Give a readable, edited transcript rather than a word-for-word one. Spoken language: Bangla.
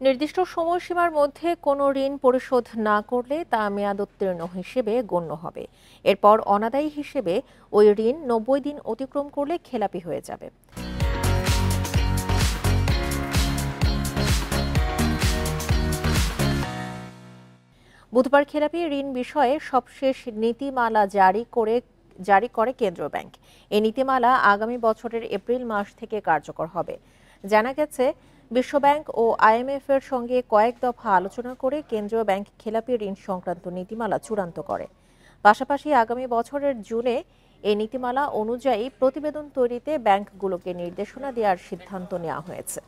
নির্দিষ্ট সময়সীমার মধ্যে কোনো ঋণ পরিশোধ না করলে তা মেয়াদোত্তীর্ণ হিসেবে গণ্য হবে। এরপর অনাদায়ী হিসেবে ওই ঋণ ৯০ দিন অতিক্রম করলে খেলাপি হয়ে যাবে। বুধবার খেলাপি ঋণ বিষয়ে সবশেষ নীতিমালা জারি করে কেন্দ্রীয় ব্যাংক। এই নীতিমালা আগামী বছরের এপ্রিল মাস থেকে কার্যকর হবে। জানা গেছে, বিশ্বব্যাংক ও আইএমএফ এর সঙ্গে কয়েক দফা আলোচনা করে কেন্দ্রীয় ব্যাংক খেলাপি ঋণ সংক্রান্ত নীতিমালা চূড়ান্ত করে। পাশাপাশি আগামী বছরের জুনে এই নীতিমালা অনুযায়ী প্রতিবেদন তৈরিতে ব্যাংকগুলোকে নির্দেশনা দেওয়ার সিদ্ধান্ত নেওয়া হয়েছে।